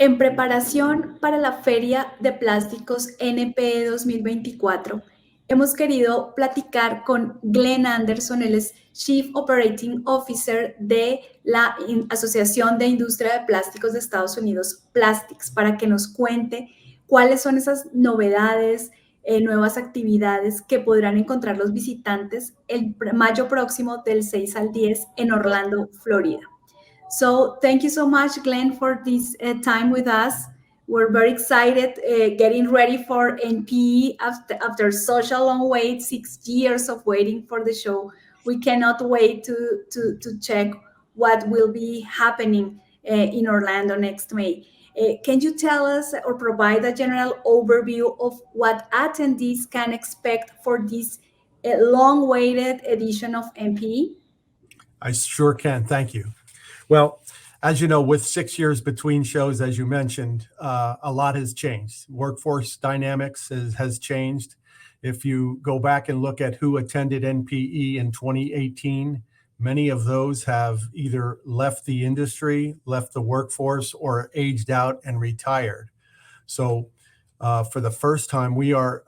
En preparación para la Feria de Plásticos NPE 2024, hemos querido platicar con Glenn Anderson, él es Chief Operating Officer de la Asociación de Industria de Plásticos de Estados Unidos, Plastics, para que nos cuente cuáles son esas novedades, nuevas actividades que podrán encontrar los visitantes el mayo próximo del 6 al 10 en Orlando, Florida. So thank you so much, Glenn, for this time with us. We're very excited getting ready for NPE after such a long wait, 6 years of waiting for the show. We cannot wait to check what will be happening in Orlando next May. Can you tell us or provide a general overview of what attendees can expect for this long-awaited edition of NPE? I sure can. Thank you. Well, as you know, with 6 years between shows, as you mentioned, a lot has changed. Workforce dynamics has changed. If you go back and look at who attended NPE in 2018, many of those have either left the industry, left the workforce, or aged out and retired. So for the first time, we are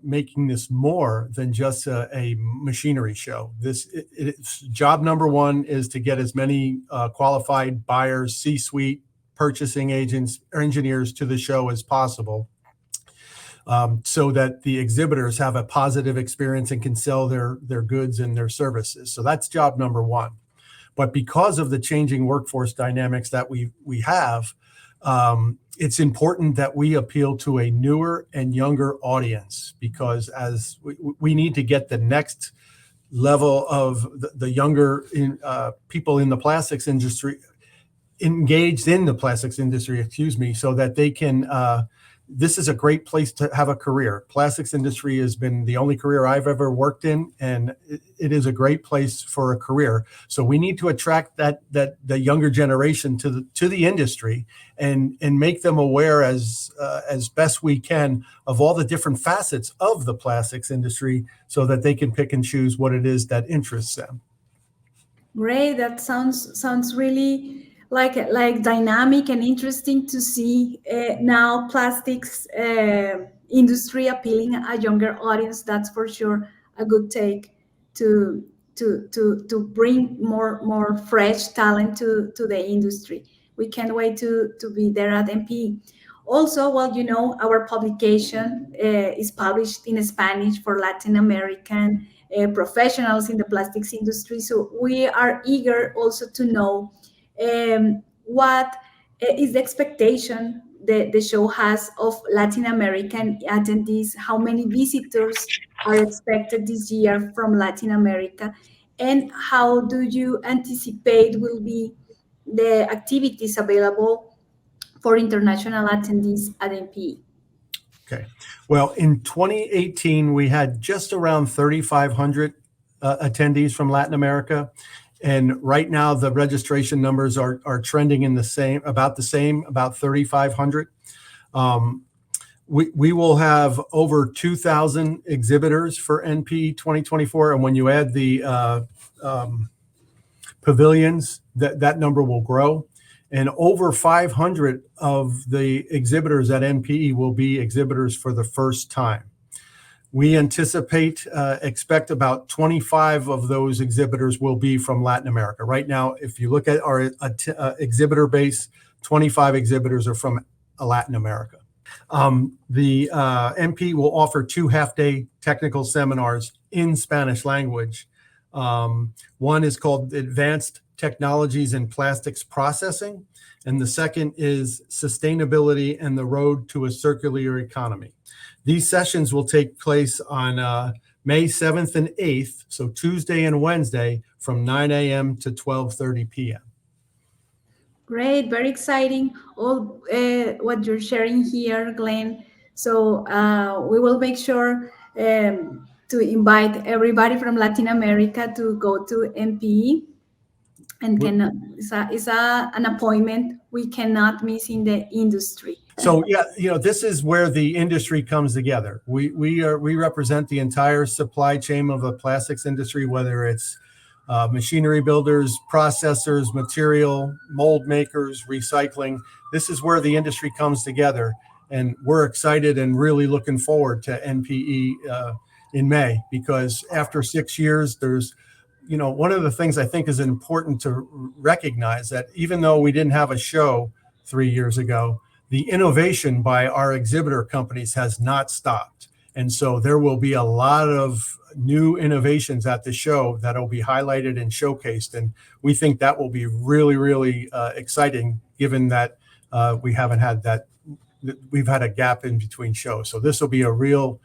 making this more than just a machinery show. It's job number one is to get as many qualified buyers, C-suite, purchasing agents, engineers to the show as possible, so that the exhibitors have a positive experience and can sell their goods and their services. So that's job number one. But because of the changing workforce dynamics that we have, it's important that we appeal to a newer and younger audience, because as we need to get the next level of the younger people in the plastics industry engaged in the plastics industry, so that they can, this is a great place to have a career. Plastics industry has been the only career I've ever worked in, and it is a great place for a career. So we need to attract the younger generation to the industry and make them aware as best we can of all the different facets of the plastics industry, so that they can pick and choose what it is that interests them. Great. That sounds really like dynamic and interesting to see now plastics industry appealing a younger audience. That's for sure a good take to bring more fresh talent to the industry. We can't wait to be there at NPE. Also, well, you know, our publication is published in Spanish for Latin American professionals in the plastics industry. So we are eager also to know what is the expectation the show has of Latin American attendees, how many visitors are expected this year from Latin America, and how do you anticipate will be the activities available for international attendees at NPE? Okay. Well, in 2018, we had just around 3,500 attendees from Latin America. And right now, the registration numbers are trending in about 3,500. We will have over 2,000 exhibitors for NPE 2024. And when you add the pavilions, that number will grow. And over 500 of the exhibitors at NPE will be exhibitors for the first time. We expect about 25 of those exhibitors will be from Latin America. Right now, if you look at our exhibitor base, 25 exhibitors are from Latin America. The NPE will offer 2 half-day technical seminars in Spanish language. One is called Advanced Technologies in Plastics Processing, and the second is Sustainability and the Road to a Circular Economy. These sessions will take place on May 7th and 8th, so Tuesday and Wednesday, from 9 a.m. to 12:30 p.m. Great, very exciting, all what you're sharing here, Glenn. So we will make sure to invite everybody from Latin America to go to NPE. And it's an appointment we cannot miss in the industry. So yeah, you know, this is where the industry comes together. We represent the entire supply chain of the plastics industry, whether it's machinery builders, processors, material, mold makers, recycling. This is where the industry comes together. And we're excited and really looking forward to NPE in May, because after 6 years, there's, one of the things I think is important to recognize that even though we didn't have a show 3 years ago, the innovation by our exhibitor companies has not stopped. And so there will be a lot of new innovations at the show that will be highlighted and showcased. And we think that will be really, really exciting, given that we haven't had that. We've had a gap in between shows. So this will be a real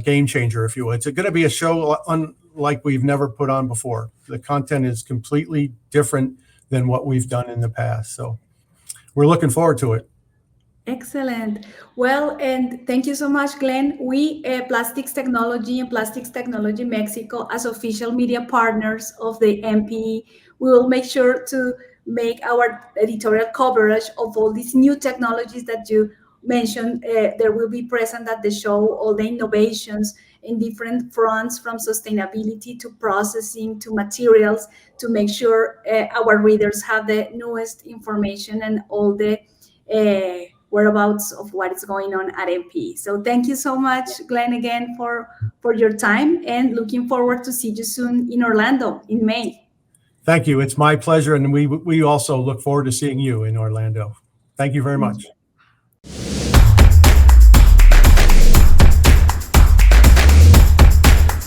game changer, if you will. It's going to be a show unlike we've never put on before. The content is completely different than what we've done in the past. So we're looking forward to it. Excellent. Well, and thank you so much, Glenn. We, Plastics Technology and Plastics Technology Mexico, as official media partners of the NPE, we will make sure to make our editorial coverage of all these new technologies that you mentioned. There will be present at the show, all the innovations in different fronts, from sustainability to processing to materials, to make sure our readers have the newest information and all the whereabouts of what is going on at NPE. So thank you so much, Glenn, again for your time, and looking forward to see you soon in Orlando in May. Thank you. It's my pleasure. And we also look forward to seeing you in Orlando. Thank you very much.